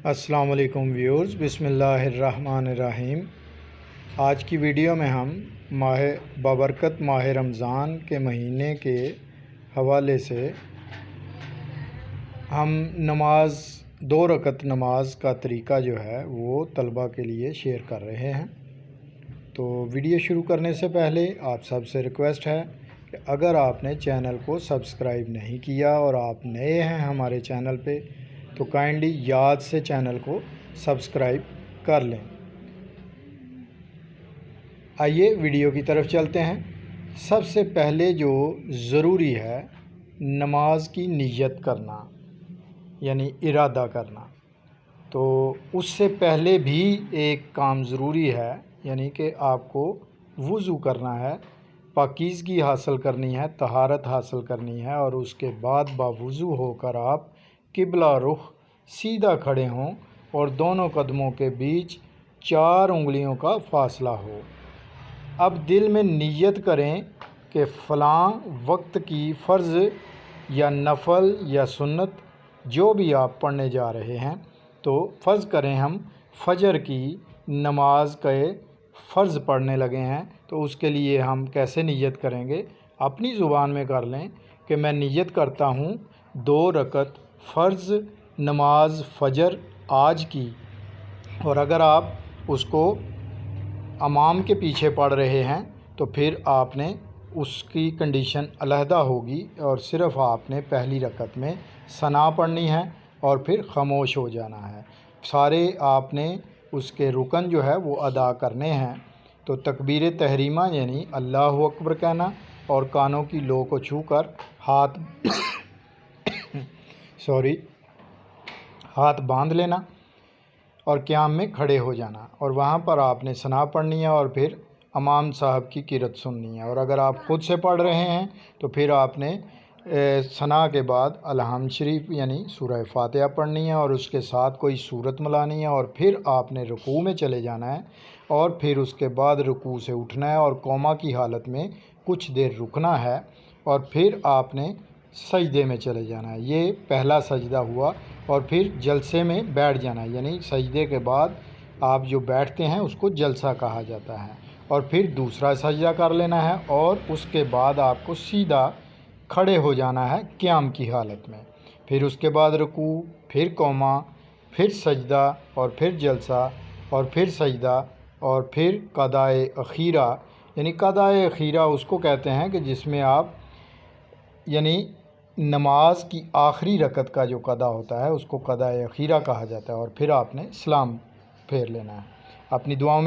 السلام علیکم ویورز، بسم اللہ الرحمن الرحیم۔ آج کی ویڈیو میں ہم بابرکت ماہ رمضان کے مہینے کے حوالے سے ہم نماز 2 رکعت نماز کا طریقہ جو ہے وہ طلبہ کے لیے شیئر کر رہے ہیں۔ تو ویڈیو شروع کرنے سے پہلے آپ سب سے ریکویسٹ ہے کہ اگر آپ نے چینل کو سبسکرائب نہیں کیا اور آپ نئے ہیں ہمارے چینل پہ تو کائنڈلی یاد سے چینل کو سبسکرائب کر لیں۔ آئیے ویڈیو کی طرف چلتے ہیں۔ سب سے پہلے جو ضروری ہے نماز کی نیت کرنا، یعنی ارادہ کرنا۔ تو اس سے پہلے بھی ایک کام ضروری ہے، یعنی کہ آپ کو وضو کرنا ہے، پاکیزگی حاصل کرنی ہے، طہارت حاصل کرنی ہے، اور اس کے بعد باوضو ہو کر آپ قبلہ رخ سیدھا کھڑے ہوں اور دونوں قدموں کے بیچ 4 انگلیوں کا فاصلہ ہو۔ اب دل میں نیت کریں کہ فلاں وقت کی فرض یا نفل یا سنت جو بھی آپ پڑھنے جا رہے ہیں، تو فرض کریں ہم فجر کی نماز کے فرض پڑھنے لگے ہیں، تو اس کے لیے ہم کیسے نیت کریں گے؟ اپنی زبان میں کر لیں کہ میں نیت کرتا ہوں 2 رکعت فرض نماز فجر آج کی، اور اگر آپ اس کو امام کے پیچھے پڑھ رہے ہیں تو پھر آپ نے اس کی کنڈیشن علیحدہ ہوگی، اور صرف آپ نے پہلی رکعت میں ثنا پڑھنی ہے اور پھر خاموش ہو جانا ہے۔ سارے آپ نے اس کے رکن جو ہے وہ ادا کرنے ہیں۔ تو تکبیر تحریمہ یعنی اللہ اکبر کہنا اور کانوں کی لو کو چھو کر ہاتھ باندھ لینا اور قیام میں کھڑے ہو جانا، اور وہاں پر آپ نے ثنا پڑھنی ہے اور پھر امام صاحب کی قرات سننی ہے۔ اور اگر آپ خود سے پڑھ رہے ہیں تو پھر آپ نے ثنا کے بعد الحمد شریف یعنی سورہ فاتحہ پڑھنی ہے اور اس کے ساتھ کوئی سورت ملانی ہے، اور پھر آپ نے رکوع میں چلے جانا ہے، اور پھر اس کے بعد رکوع سے اٹھنا ہے اور قوما کی حالت میں کچھ دیر رکنا ہے، اور پھر آپ نے سجدے میں چلے جانا ہے۔ یہ پہلا سجدہ ہوا، اور پھر جلسے میں بیٹھ جانا ہے، یعنی سجدے کے بعد آپ جو بیٹھتے ہیں اس کو جلسہ کہا جاتا ہے، اور پھر دوسرا سجدہ کر لینا ہے، اور اس کے بعد آپ کو سیدھا کھڑے ہو جانا ہے قیام کی حالت میں۔ پھر اس کے بعد رکوع، پھر قوما، پھر سجدہ، اور پھر جلسہ، اور پھر سجدہ، اور پھر قضائے اخیرہ۔ یعنی قضائے اخیرہ اس کو کہتے ہیں کہ جس میں آپ یعنی نماز کی آخری رکعت کا جو قضا ہوتا ہے اس کو قضائے اخیرہ کہا جاتا ہے، اور پھر آپ نے سلام پھیر لینا ہے۔ اپنی دعاؤں میں